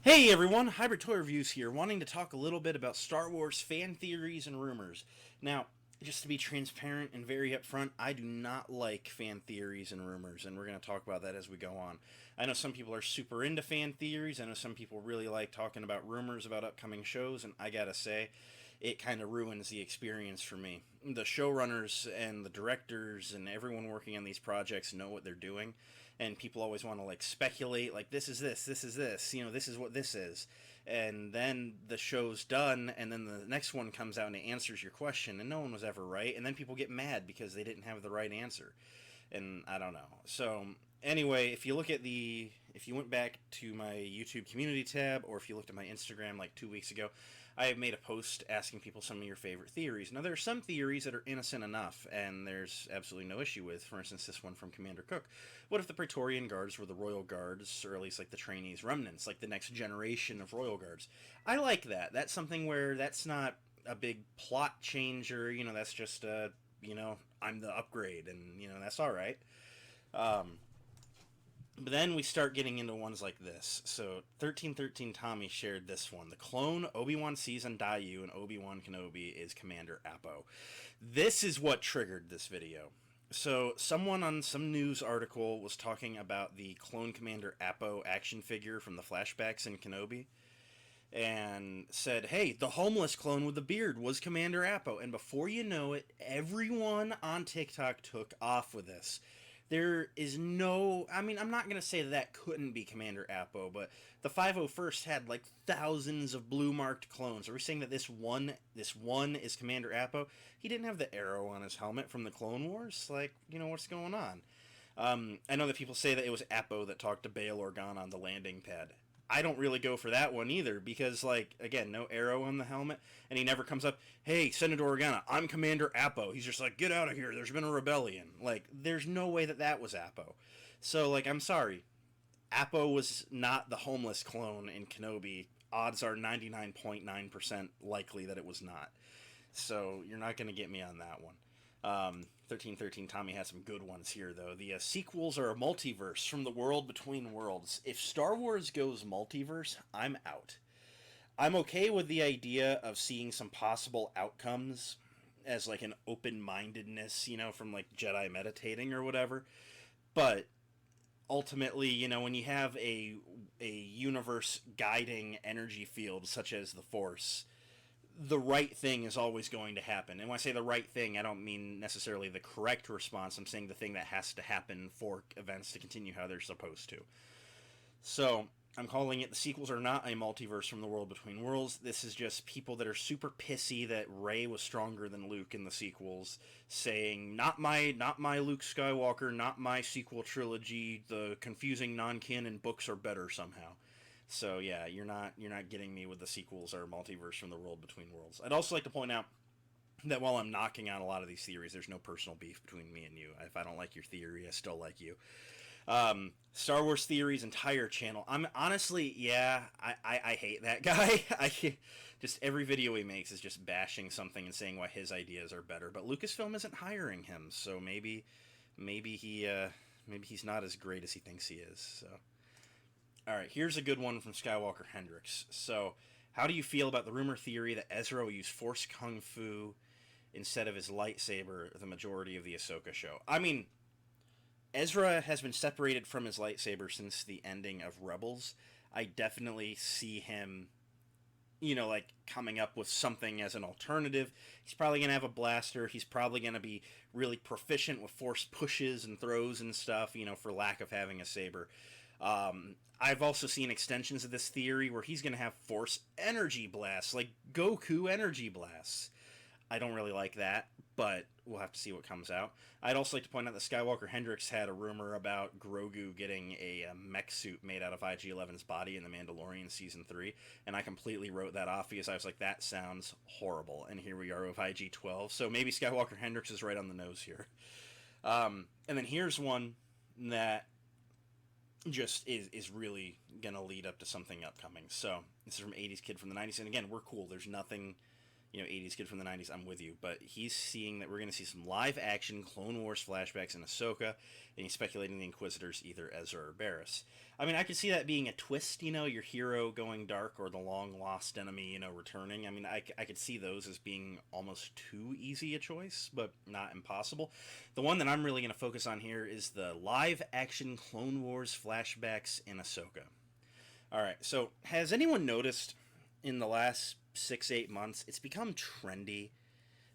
Hey everyone, Hybrid Toy Reviews here, wanting to talk a little bit about Star Wars fan theories and rumors. Now, just to be transparent and very upfront, I do not like fan theories and rumors, and we're going to talk about that as we go on. I know some people are super into fan theories, I know some people really like talking about rumors about upcoming shows, and I gotta say, it kind of ruins the experience for me. The showrunners and the directors and everyone working on these projects know what they're doing, and people always want to like speculate, like this is this, this is what this is, and then the show's done, and then the next one comes out and it answers your question, and no one was ever right, and then people get mad because they didn't have the right answer, and I don't know. So anyway, if you went back to my YouTube community tab, or if you looked at my Instagram like 2 weeks ago, I have made a post asking people some of your favorite theories. Now, there are some theories that are innocent enough, and there's absolutely no issue with. For instance, this one from Commander Cook. What if the Praetorian Guards were the Royal Guards, or at least like the trainees' remnants, like the next generation of Royal Guards? I like that. That's something where that's not a big plot changer. That's just, I'm the upgrade, and, that's all right. Um, but then we start getting into ones like this. So 1313 Tommy shared this one. The clone Obi-Wan sees on Dayu and Obi-Wan Kenobi is Commander Appo. This is what triggered this video. So someone on some news article was talking about the clone Commander Appo action figure from the flashbacks in Kenobi, and said, hey, the homeless clone with the beard was Commander Appo. And before you know it, everyone on TikTok took off with this. There is no, I'm not going to say that couldn't be Commander Appo, but the 501st had like thousands of blue marked clones. Are we saying that this one is Commander Appo? He didn't have the arrow on his helmet from the Clone Wars. Like, what's going on? I know that people say that it was Appo that talked to Bail Organa on the landing pad. I don't really go for that one either because, like, again, no arrow on the helmet, and he never comes up, hey, Senator Organa, I'm Commander Appo. He's just like, get out of here, there's been a rebellion. Like, there's no way that that was Appo. So, like, I'm sorry. Appo was not the homeless clone in Kenobi. Odds are 99.9% likely that it was not. So, you're not going to get me on that one. 1313 Tommy has some good ones here, though. The sequels are a multiverse from the world between worlds. If Star Wars goes multiverse, I'm out. I'm okay with the idea of seeing some possible outcomes as like an open-mindedness, from like Jedi meditating or whatever. But ultimately, when you have a universe guiding energy field such as the Force, the right thing is always going to happen. And when I say the right thing, I don't mean necessarily the correct response. I'm saying the thing that has to happen for events to continue how they're supposed to. So, I'm calling it the sequels are not a multiverse from the world between worlds. This is just people that are super pissy that Rey was stronger than Luke in the sequels, saying not my Luke Skywalker, not my sequel trilogy. The confusing non-canon books are better somehow. So yeah, you're not getting me with the sequels or multiverse from the world between worlds. I'd also like to point out that while I'm knocking out a lot of these theories, there's no personal beef between me and you. If I don't like your theory, I still like you. Star Wars Theory's entire channel. I'm honestly, yeah, I hate that guy. Just every video he makes is just bashing something and saying why his ideas are better. But Lucasfilm isn't hiring him, so maybe he's not as great as he thinks he is. So. All right, here's a good one from Skywalker Hendricks. So, how do you feel about the rumor theory that Ezra will use Force Kung Fu instead of his lightsaber the majority of the Ahsoka show? Ezra has been separated from his lightsaber since the ending of Rebels. I definitely see him, like coming up with something as an alternative. He's probably going to have a blaster. He's probably going to be really proficient with force pushes and throws and stuff, for lack of having a saber. I've also seen extensions of this theory where he's going to have force energy blasts, like Goku energy blasts. I don't really like that, but we'll have to see what comes out. I'd also like to point out that Skywalker Hendricks had a rumor about Grogu getting a mech suit made out of IG-11's body in The Mandalorian Season 3, and I completely wrote that off because I was like, that sounds horrible, and here we are with IG-12, so maybe Skywalker Hendricks is right on the nose here. And then here's one that just is really gonna lead up to something upcoming. So this is from 80s Kid from the 90s, and again, we're cool. There's nothing 80s kid from the 90s, I'm with you. But he's seeing that we're going to see some live action Clone Wars flashbacks in Ahsoka, and he's speculating the Inquisitors either Ezra or Barriss. I mean, I could see that being a twist, your hero going dark or the long lost enemy, returning. I mean, I could see those as being almost too easy a choice, but not impossible. The one that I'm really going to focus on here is the live action Clone Wars flashbacks in Ahsoka. Alright, so has anyone noticed in the last 6-8 months, it's become trendy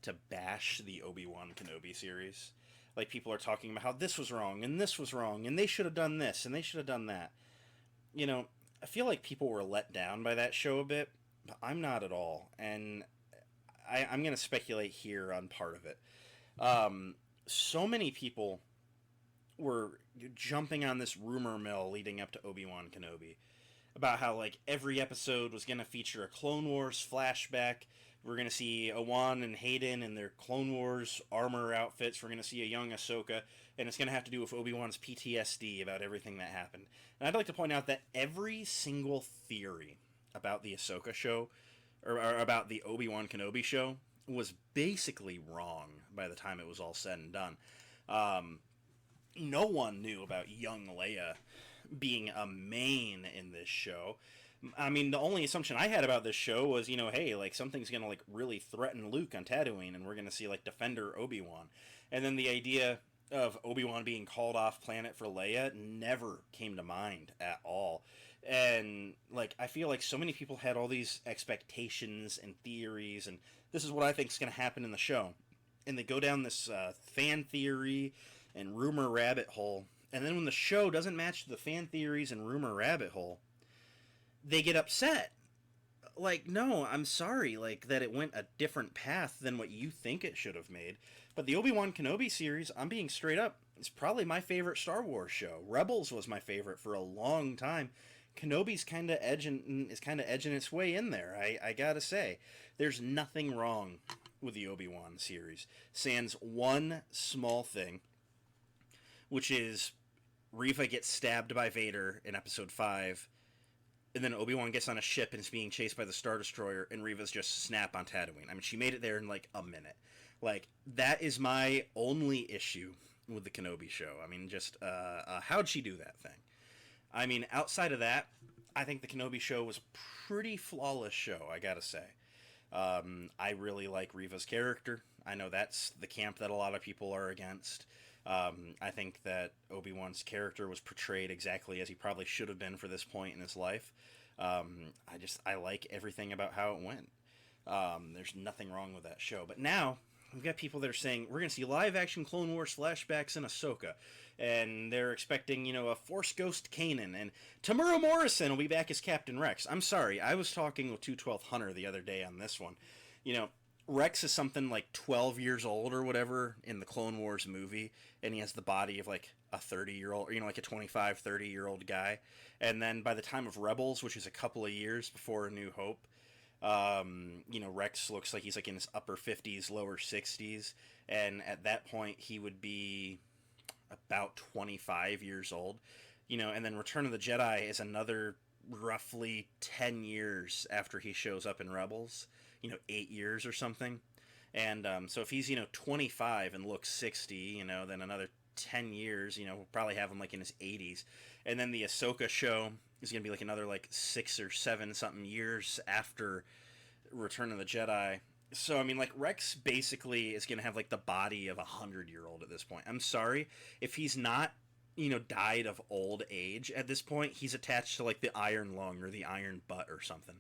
to bash the Obi-Wan Kenobi series? Like, people are talking about how this was wrong, and this was wrong, and they should have done this, and they should have done that. I feel like people were let down by that show a bit, but I'm not at all. And I'm going to speculate here on part of it. So many people were jumping on this rumor mill leading up to Obi-Wan Kenobi about how, like, every episode was going to feature a Clone Wars flashback. We're going to see Owen and Hayden in their Clone Wars armor outfits. We're going to see a young Ahsoka, and it's going to have to do with Obi-Wan's PTSD about everything that happened. And I'd like to point out that every single theory about the Ahsoka show, or about the Obi-Wan Kenobi show, was basically wrong by the time it was all said and done. No one knew about young Leia being a main in this show. I mean, the only assumption I had about this show was, hey, like, something's gonna, like, really threaten Luke on Tatooine, and we're gonna see, like, Defender Obi-Wan. And then the idea of Obi-Wan being called off planet for Leia never came to mind at all. And, like, I feel like so many people had all these expectations and theories, and this is what I think is gonna happen in the show. And they go down this fan theory and rumor rabbit hole, and then when the show doesn't match the fan theories and rumor rabbit hole, they get upset. Like, no, I'm sorry, like, that it went a different path than what you think it should have made. But the Obi-Wan Kenobi series, I'm being straight up, it's probably my favorite Star Wars show. Rebels was my favorite for a long time. Kenobi's kind of edging its way in there, I gotta say. There's nothing wrong with the Obi-Wan series. Sans one small thing, which is Reva gets stabbed by Vader in Episode 5, and then Obi-Wan gets on a ship and is being chased by the Star Destroyer, and Reva's just snap on Tatooine. I mean, she made it there in, like, a minute. Like, that is my only issue with the Kenobi show. I mean, just, how'd she do that thing? I mean, outside of that, I think the Kenobi show was a pretty flawless show, I gotta say. I really like Reva's character. I know that's the camp that a lot of people are against. I think that Obi-Wan's character was portrayed exactly as he probably should have been for this point in his life. I like everything about how it went. There's nothing wrong with that show. But now, we've got people that are saying, we're going to see live-action Clone Wars flashbacks in Ahsoka. And they're expecting, a Force Ghost Kanan. And Tamura Morrison will be back as Captain Rex. I'm sorry, I was talking with 212 Hunter the other day on this one. Rex is something like 12 years old or whatever in the Clone Wars movie, and he has the body of like a 30-year-old, like a 25, 30-year-old guy. And then by the time of Rebels, which is a couple of years before A New Hope, Rex looks like he's like in his upper 50s, lower 60s, and at that point he would be about 25 years old. And then Return of the Jedi is another roughly 10 years after he shows up in Rebels. 8 years or something. And so if he's, 25 and looks 60, then another 10 years, we'll probably have him like in his 80s. And then the Ahsoka show is going to be like another like 6 or 7 something years after Return of the Jedi. So, I mean, like, Rex basically is going to have like the body of a 100-year-old at this point. I'm sorry, if he's not, died of old age at this point, he's attached to like the iron lung or the iron butt or something.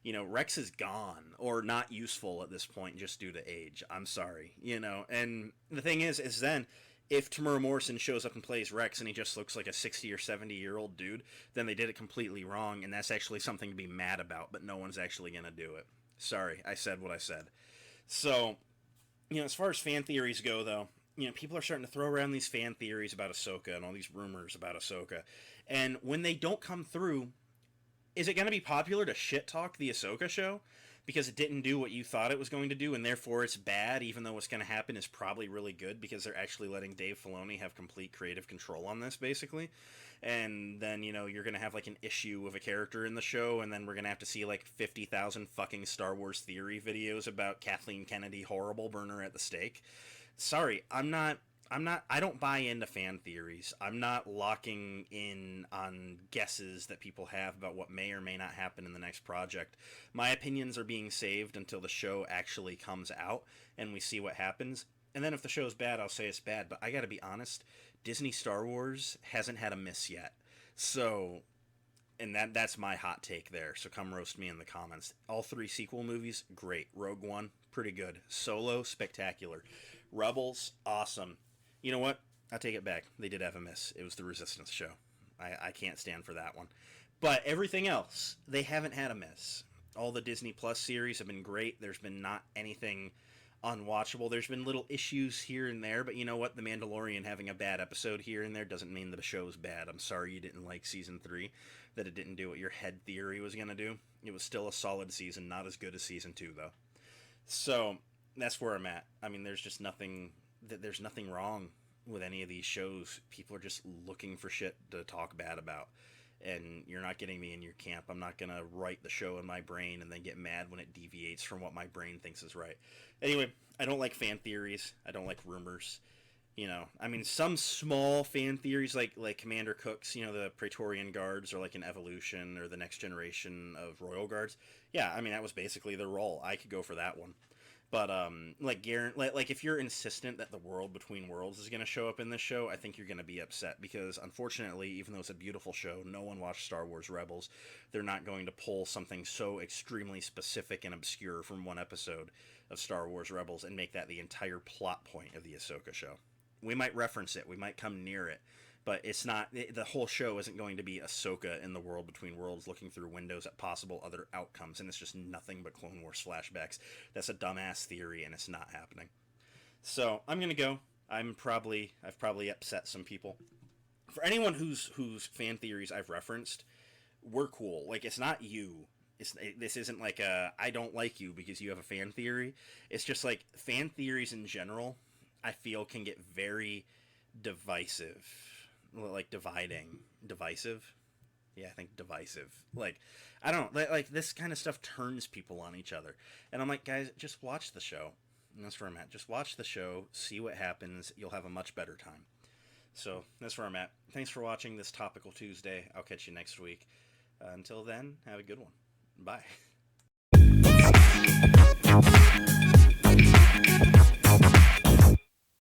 Rex is gone or not useful at this point just due to age. I'm sorry, And the thing is then if Tamura Morrison shows up and plays Rex and he just looks like a 60 or 70-year-old dude, then they did it completely wrong, and that's actually something to be mad about, but no one's actually going to do it. Sorry, I said what I said. So, as far as fan theories go, though, people are starting to throw around these fan theories about Ahsoka and all these rumors about Ahsoka, and when they don't come through, is it going to be popular to shit talk the Ahsoka show? because it didn't do what you thought it was going to do, and therefore it's bad, even though what's going to happen is probably really good because they're actually letting Dave Filoni have complete creative control on this, basically. And then, you're going to have like an issue of a character in the show, and then we're going to have to see like 50,000 fucking Star Wars theory videos about Kathleen Kennedy horrible burner at the stake. Sorry, I don't buy into fan theories. I'm not locking in on guesses that people have about what may or may not happen in the next project. My opinions are being saved until the show actually comes out and we see what happens. And then if the show's bad, I'll say it's bad. But I gotta be honest, Disney Star Wars hasn't had a miss yet. So, and that's my hot take there. So come roast me in the comments. All 3 sequel movies, great. Rogue One, pretty good. Solo, spectacular. Rebels, awesome. You know what? I'll take it back. They did have a miss. It was the Resistance show. I can't stand for that one. But everything else, they haven't had a miss. All the Disney Plus series have been great. There's been not anything unwatchable. There's been little issues here and there, but you know what? The Mandalorian having a bad episode here and there doesn't mean that a show's bad. I'm sorry you didn't like Season 3, that it didn't do what your head theory was going to do. It was still a solid season, not as good as Season 2, though. So, that's where I'm at. I mean, there's nothing wrong with any of these shows. People are just looking for shit to talk bad about, and you're not getting me in your camp. I'm not gonna write the show in my brain and then get mad when it deviates from what my brain thinks is right. Anyway, I don't like fan theories. I don't like rumors. I mean, some small fan theories like Commander Cook's, the Praetorian Guards, or like an evolution or the next generation of Royal Guards. Yeah, I mean, that was basically their role. I could go for that one. But like if you're insistent that the World Between Worlds is going to show up in this show, I think you're going to be upset, because unfortunately, even though it's a beautiful show, no one watched Star Wars Rebels. They're not going to pull something so extremely specific and obscure from one episode of Star Wars Rebels and make that the entire plot point of the Ahsoka show. We might reference it, we might come near it, but it's not. The whole show isn't going to be Ahsoka in the World Between Worlds looking through windows at possible other outcomes, and it's just nothing but Clone Wars flashbacks. That's a dumbass theory, and it's not happening. So I'm gonna go. I've probably upset some people. For anyone whose fan theories I've referenced, we're cool. Like, it's not you. This isn't like I don't like you because you have a fan theory. It's just like fan theories in general, I feel, can get very divisive. Like divisive. Yeah, I think divisive. Like, I don't like this kind of stuff turns people on each other, and I'm like, guys, just watch the show. And that's where I'm at. Just watch the show, see what happens. You'll have a much better time. So that's where I'm at. Thanks for watching this Topical Tuesday. I'll catch you next week. Until then, have a good one. Bye.